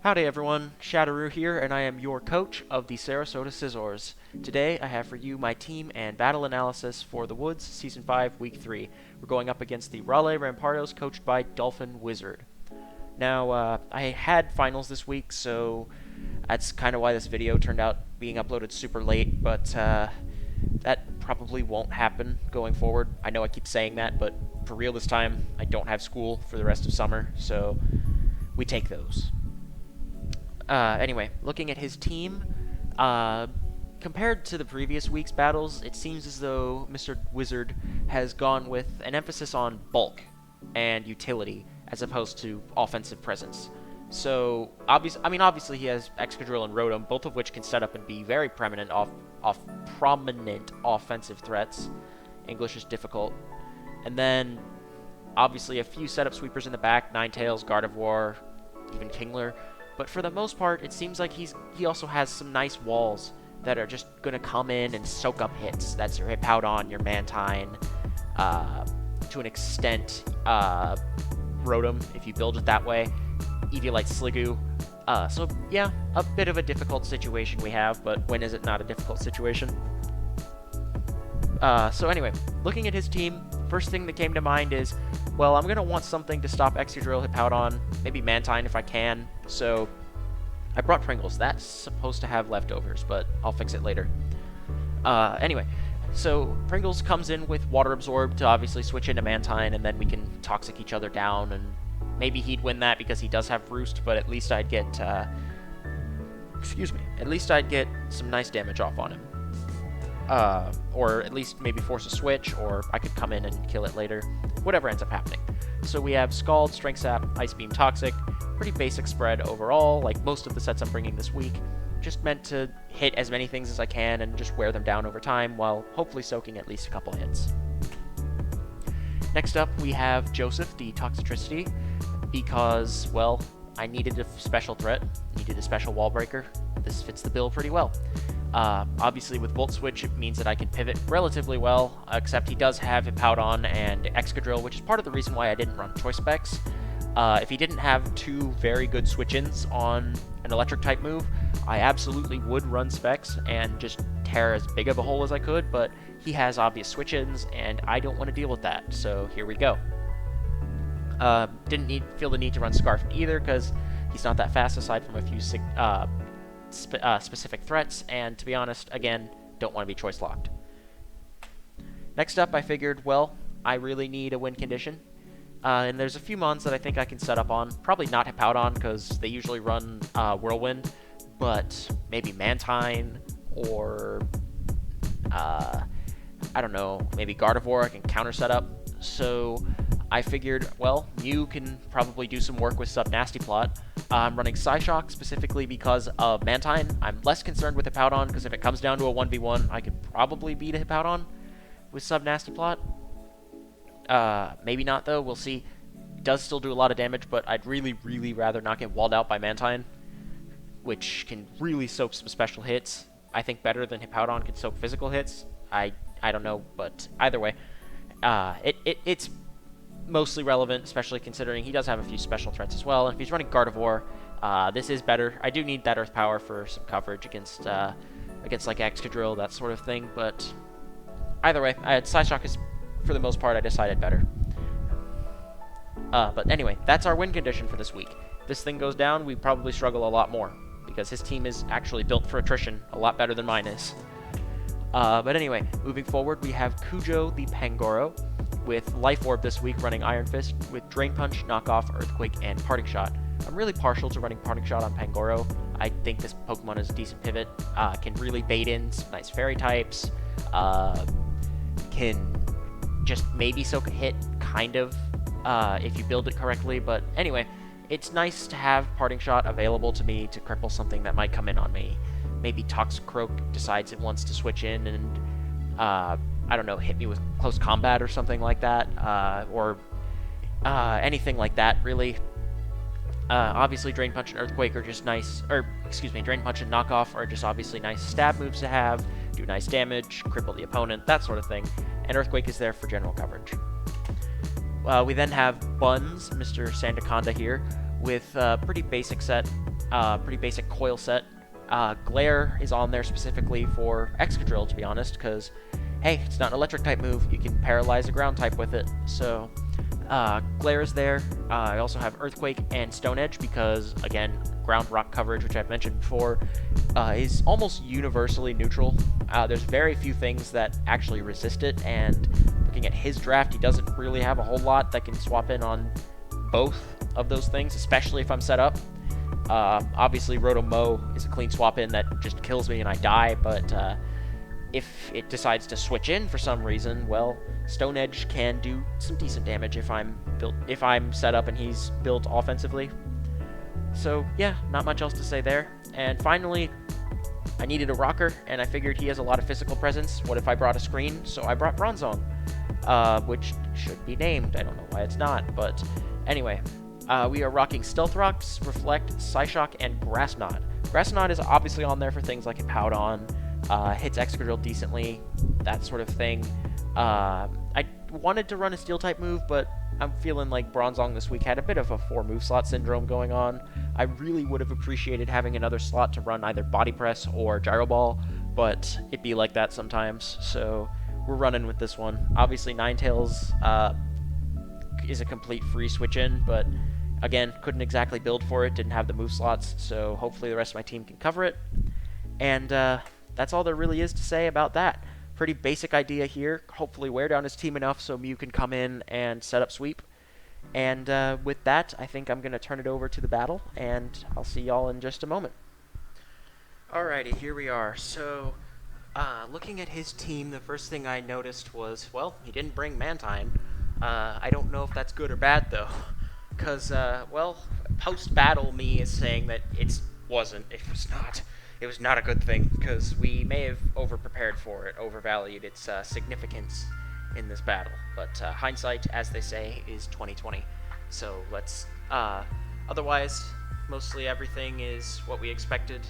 Howdy everyone, Shadowroo here, and I am your coach of the Sarasota Scissors. Today I have for you my team and battle analysis for the Woods Season 5 Week 3. We're going up against the Raleigh Rampardos coached by Dolphin Wizard. Now, I had finals this week, so that's kind of why this video turned out being uploaded super late, but that probably won't happen going forward. I know I keep saying that, but for real this time, I don't have school for the rest of summer, so we take those. Anyway, looking at his team, compared to the previous week's battles, it seems as though Mr. Wizard has gone with an emphasis on bulk and utility as opposed to offensive presence. So, obviously he has Excadrill and Rotom, both of which can set up and be very prominent prominent offensive threats. English is difficult. And then, obviously, a few setup sweepers in the back, Ninetales, Gardevoir, even Kingler. But for the most part, it seems like he also has some nice walls that are just going to come in and soak up hits. That's your Hippowdon, your Mantine, to an extent, Rotom, if you build it that way, Eviolite Sliggoo. So, yeah, a bit of a difficult situation we have, but when is it not a difficult situation? So anyway, looking at his team, first thing that came to mind is, well, I'm going to want something to stop Excadrill, Hippowdon, maybe Mantine if I can, so I brought Pringles. That's supposed to have leftovers, but I'll fix it later. Anyway, so Pringles comes in with Water Absorb to obviously switch into Mantine, and then we can Toxic each other down, and maybe he'd win that because he does have Roost, but at least I'd get, at least I'd get some nice damage off on him. Or at least maybe force a switch, or I could come in and kill it later. Whatever ends up happening. So we have Scald, Strength Sap, Ice Beam, Toxic. Pretty basic spread overall, like most of the sets I'm bringing this week. Just meant to hit as many things as I can and just wear them down over time, while hopefully soaking at least a couple hits. Next up, we have Joseph, the Toxicity, because, well, I needed a special threat, needed a special wall breaker. This fits the bill pretty well. Obviously, with Volt Switch, it means that I can pivot relatively well, except he does have Hippowdon and Excadrill, which is part of the reason why I didn't run Choice Specs. If he didn't have two very good switch-ins on an Electric-type move, I absolutely would run Specs and just tear as big of a hole as I could, but he has obvious switch-ins, and I don't want to deal with that, so here we go. Didn't feel the need to run Scarf either, because he's not that fast aside from a few specific threats, and to be honest, again, don't want to be choice locked. Next up, I figured, well, I really need a win condition, and there's a few mons that I think I can set up on. Probably not Hippowdon, because they usually run Whirlwind, but maybe Mantine, or, I don't know, maybe Gardevoir I can counter set up. So I figured, well, Mew can probably do some work with Sub-Nasty Plot. I'm running Psyshock specifically because of Mantine. I'm less concerned with Hippowdon, because if it comes down to a 1v1, I could probably beat a Hippowdon with Sub-Nasty Plot. Maybe not, though. We'll see. It does still do a lot of damage, but I'd really, really rather not get walled out by Mantine, which can really soak some special hits. I think better than Hippowdon can soak physical hits. I don't know, but either way, it's mostly relevant, especially considering he does have a few special threats as well. And if he's running Gardevoir, this is better. I do need that Earth Power for some coverage against like Excadrill, that sort of thing. But either way, Psyshock is, for the most part, I decided better. But anyway, that's our win condition for this week. If this thing goes down, we probably struggle a lot more, because his team is actually built for attrition, a lot better than mine is. But anyway, moving forward, we have Cujo the Pangoro, with Life Orb this week running Iron Fist, with Drain Punch, Knockoff, Earthquake, and Parting Shot. I'm really partial to running Parting Shot on Pangoro. I think this Pokemon is a decent pivot, can really bait in some nice fairy types, can just maybe soak a hit, kind of, if you build it correctly, but anyway, it's nice to have Parting Shot available to me to cripple something that might come in on me. Maybe Toxicroak decides it wants to switch in and, I don't know, hit me with close combat or something like that, or anything like that, really. Obviously, Drain Punch and Earthquake are just nice, Drain Punch and Knockoff are just obviously nice stab moves to have, do nice damage, cripple the opponent, that sort of thing, and Earthquake is there for general coverage. We then have Buns, Mr. Sandaconda here, with a pretty basic set. pretty basic coil set. Glare is on there specifically for Excadrill, to be honest, because, hey, it's not an electric type move. You can paralyze a ground type with it. So, Glare is there. I also have Earthquake and Stone Edge because, again, ground rock coverage, which I've mentioned before, is almost universally neutral. There's very few things that actually resist it, and looking at his draft, he doesn't really have a whole lot that can swap in on both of those things, especially if I'm set up. Obviously, Rotom-Mow is a clean swap in that just kills me and I die, but if it decides to switch in for some reason, well, Stone Edge can do some decent damage if I'm set up and he's built offensively. So yeah, not much else to say there. And finally, I needed a rocker, and I figured he has a lot of physical presence. What if I brought a screen? So I brought Bronzong, which should be named. I don't know why it's not, but anyway. We are rocking Stealth Rocks, Reflect, Psyshock, and Grass Knot. Grass Knot is obviously on there for things like Hippowdon, hits Excadrill decently, that sort of thing. I wanted to run a Steel-type move, but I'm feeling like Bronzong this week had a bit of a 4-move slot syndrome going on. I really would have appreciated having another slot to run either Body Press or Gyro Ball, but it be like that sometimes, so we're running with this one. Obviously, Ninetales is a complete free switch-in, but again, couldn't exactly build for it, didn't have the move slots, so hopefully the rest of my team can cover it. And that's all there really is to say about that. Pretty basic idea here. Hopefully wear down his team enough so Mew can come in and set up sweep. And with that, I think I'm going to turn it over to the battle, and I'll see y'all in just a moment. Alrighty, here we are. So, looking at his team, the first thing I noticed was, well, he didn't bring Mantine. I don't know if that's good or bad, though. Because, well, post-battle me is saying that it was not a good thing, because we may have over-prepared for it, overvalued its significance in this battle. But hindsight, as they say, is 20/20. So let's, otherwise, mostly everything is what we expected.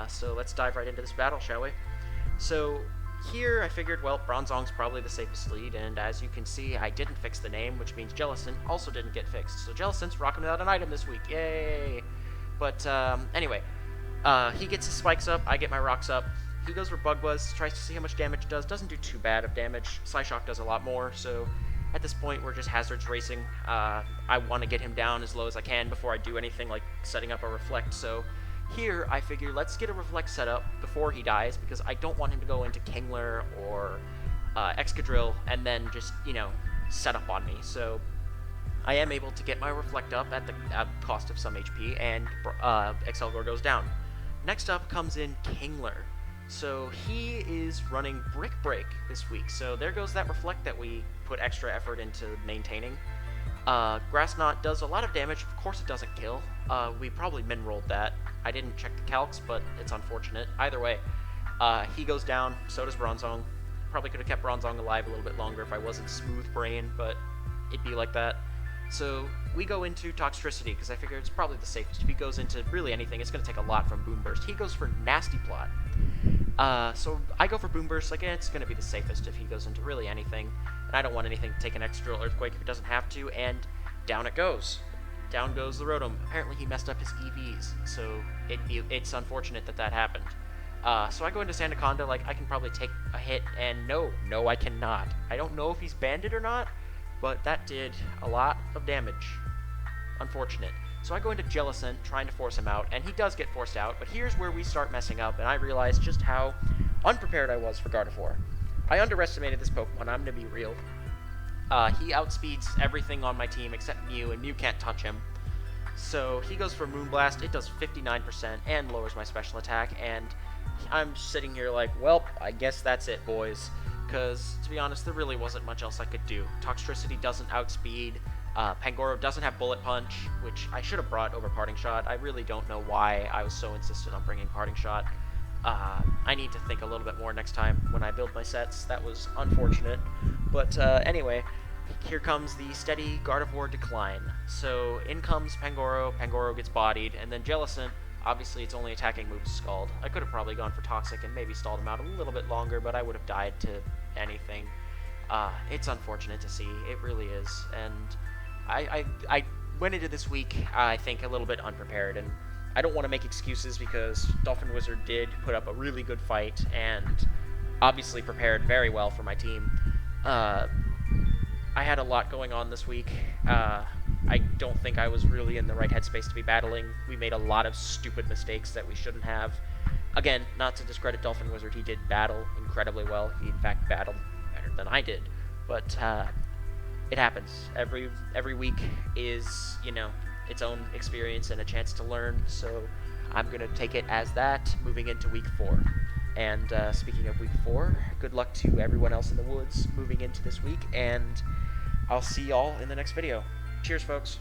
So let's dive right into this battle, shall we? So here I figured, well, Bronzong's probably the safest lead, and as you can see, I didn't fix the name, which means Jellicent also didn't get fixed. So Jellicent's rocking without an item this week, yay! But anyway, he gets his spikes up, I get my rocks up. He goes for Bug Buzz, tries to see how much damage it does, doesn't do too bad of damage. Psyshock does a lot more, so at this point we're just hazards racing. I want to get him down as low as I can before I do anything like setting up a Reflect, so here, I figure let's get a Reflect set up before he dies, because I don't want him to go into Kingler or Excadrill and then just, set up on me. So I am able to get my Reflect up at the cost of some HP, and Excelgor goes down. Next up comes in Kingler. So he is running Brick Break this week. So there goes that Reflect that we put extra effort into maintaining. Grass Knot does a lot of damage. Of course it doesn't kill. We probably min-rolled that. I didn't check the calcs, but it's unfortunate. Either way, he goes down, so does Bronzong. Probably could have kept Bronzong alive a little bit longer if I wasn't smooth brain, but it'd be like that. So we go into Toxtricity, because I figure it's probably the safest. If he goes into really anything, it's going to take a lot from Boom Burst. He goes for Nasty Plot. So I go for Boom Burst. Like, it's going to be the safest if he goes into really anything. And I don't want anything to take an extra Earthquake if it doesn't have to, and down it goes. Down goes the Rotom. Apparently he messed up his EVs, so it's unfortunate that happened. So I go into Sandaconda, like, I can probably take a hit, and no, I cannot. I don't know if he's banded or not, but that did a lot of damage. Unfortunate. So I go into Jellicent, trying to force him out, and he does get forced out, but here's where we start messing up, and I realize just how unprepared I was for Gardevoir. I underestimated this Pokemon, I'm gonna be real. He outspeeds everything on my team except Mew, and Mew can't touch him. So he goes for Moonblast, it does 59% and lowers my special attack, and I'm sitting here like, well, I guess that's it, boys. Because, to be honest, there really wasn't much else I could do. Toxtricity doesn't outspeed, Pangoro doesn't have Bullet Punch, which I should have brought over Parting Shot. I really don't know why I was so insistent on bringing Parting Shot. I need to think a little bit more next time when I build my sets. That was unfortunate. But anyway, here comes the steady Gardevoir decline. So in comes Pangoro, Pangoro gets bodied, and then Jellicent, obviously its only attacking move is Scald. I could have probably gone for Toxic and maybe stalled him out a little bit longer, but I would have died to anything. It's unfortunate to see, it really is. And I went into this week, I think, a little bit unprepared, and I don't want to make excuses because Dolphin Wizard did put up a really good fight and obviously prepared very well for my team. Uh, I had a lot going on this week. I don't think I was really in the right headspace to be battling. We made a lot of stupid mistakes that we shouldn't have. Again, not to discredit Dolphin Wizard, he did battle incredibly well. He, in fact, battled better than I did. But it happens. Every week is, its own experience and a chance to learn. So I'm going to take it as that moving into week 4. And speaking of week 4, good luck to everyone else in the woods moving into this week, and I'll see y'all in the next video. Cheers, folks.